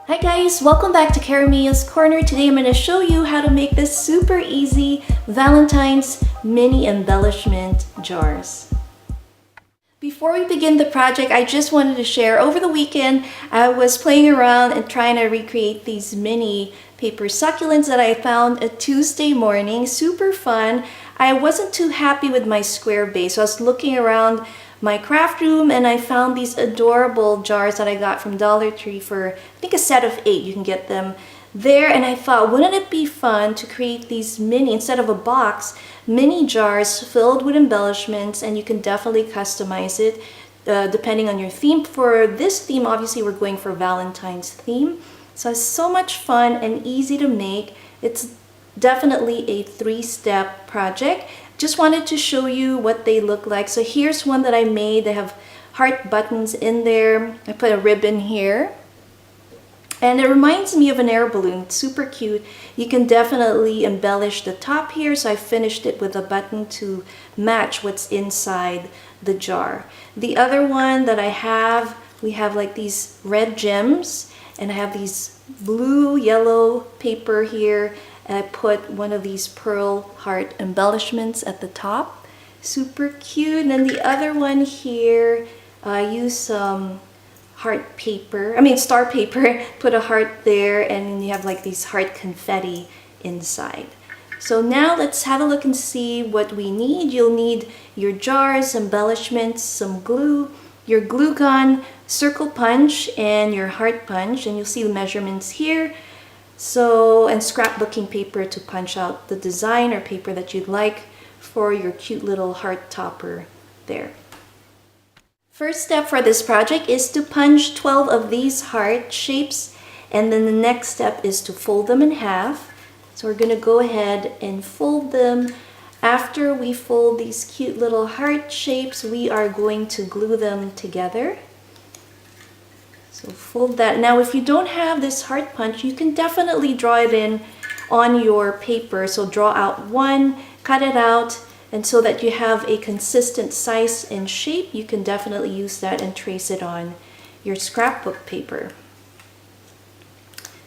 Hi guys, welcome back to Karamia's Corner. Today I'm going to show you how to make this super easy Valentine's mini embellishment jars. Before we begin the project, I just wanted to share, over the weekend I was playing around and trying to recreate these mini paper succulents that I found a Tuesday morning. Super fun. I wasn't too happy with my square base, so I was looking around my craft room and I found these adorable jars that I got from Dollar Tree for, I think, a set of 8. You can get them there, and I thought, wouldn't it be fun to create these mini, instead of a box, mini jars filled with embellishments, and you can definitely customize it depending on your theme. For this theme, obviously we're going for Valentine's theme, so it's so much fun and easy to make. It's definitely a 3-step project. Just wanted to show you what they look like. So here's one that I made. They have heart buttons in there. I put a ribbon here. And it reminds me of an air balloon. It's super cute. You can definitely embellish the top here. So I finished it with a button to match what's inside the jar. The other one that I have, we have like these red gems. And I have these blue, yellow paper here. And I put one of these pearl heart embellishments at the top. Super cute. And then the other one here, I used some heart paper, star paper, put a heart there, and then you have like these heart confetti inside. So now let's have a look and see what we need. You'll need your jars, embellishments, some glue, your glue gun, circle punch, and your heart punch. And you'll see the measurements here. So, and scrapbooking paper to punch out the design or paper that you'd like for your cute little heart topper there. First step for this project is to punch 12 of these heart shapes, and then the next step is to fold them in half. So we're going to go ahead and fold them. After we fold these cute little heart shapes, we are going to glue them together. So fold that. Now if you don't have this heart punch, you can definitely draw it in on your paper. So draw out one, cut it out, and so that you have a consistent size and shape, you can definitely use that and trace it on your scrapbook paper.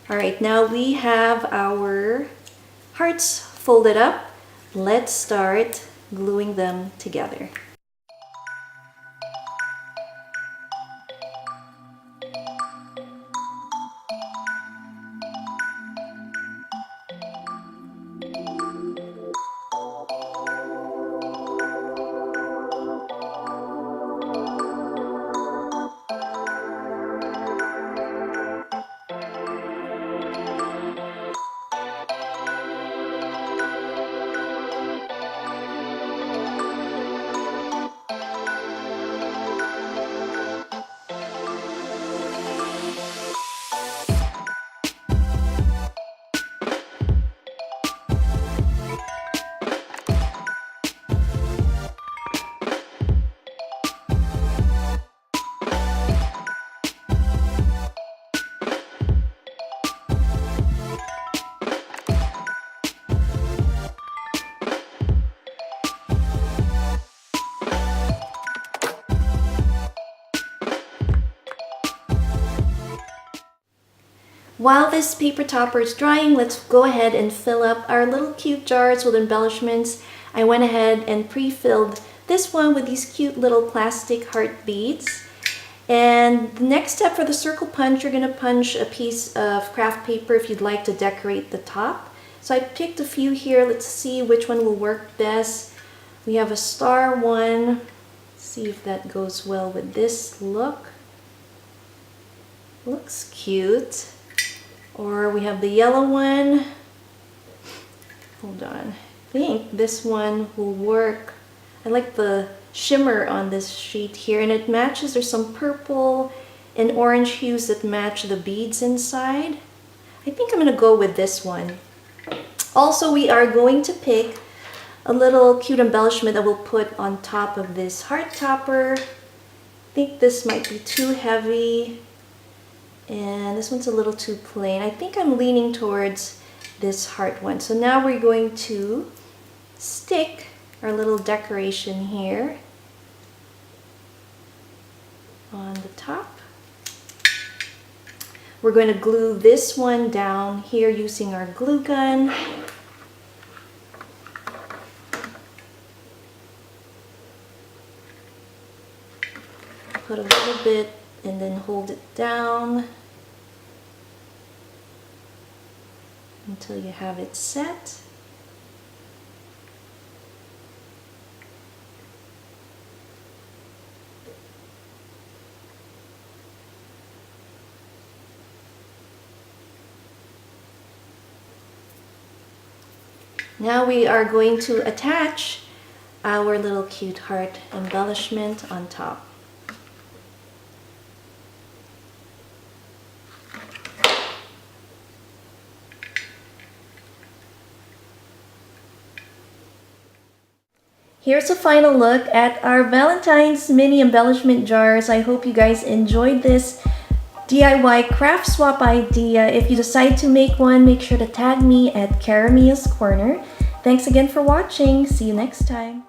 All right, now we have our hearts folded up. Let's start gluing them together. While this paper topper is drying, let's go ahead and fill up our little cute jars with embellishments. I went ahead and pre-filled this one with these cute little plastic heart beads. And the next step for the circle punch, you're going to punch a piece of craft paper if you'd like to decorate the top. So I picked a few here. Let's see which one will work best. We have a star one. Let's see if that goes well with this look. Looks cute. Or we have the yellow one. Hold on. I think this one will work. I like the shimmer on this sheet here, and it matches. There's some purple and orange hues that match the beads inside. I think I'm going to go with this one. Also, we are going to pick a little cute embellishment that we'll put on top of this heart topper. I think this might be too heavy. And this one's a little too plain. I think I'm leaning towards this heart one. So now we're going to stick our little decoration here on the top. We're going to glue this one down here using our glue gun. Put a little bit and then hold it down until you have it set. Now we are going to attach our little cute heart embellishment on top. Here's a final look at our Valentine's mini embellishment jars. I hope you guys enjoyed this DIY craft swap idea. If you decide to make one, make sure to tag me at Caramia's Corner. Thanks again for watching. See you next time.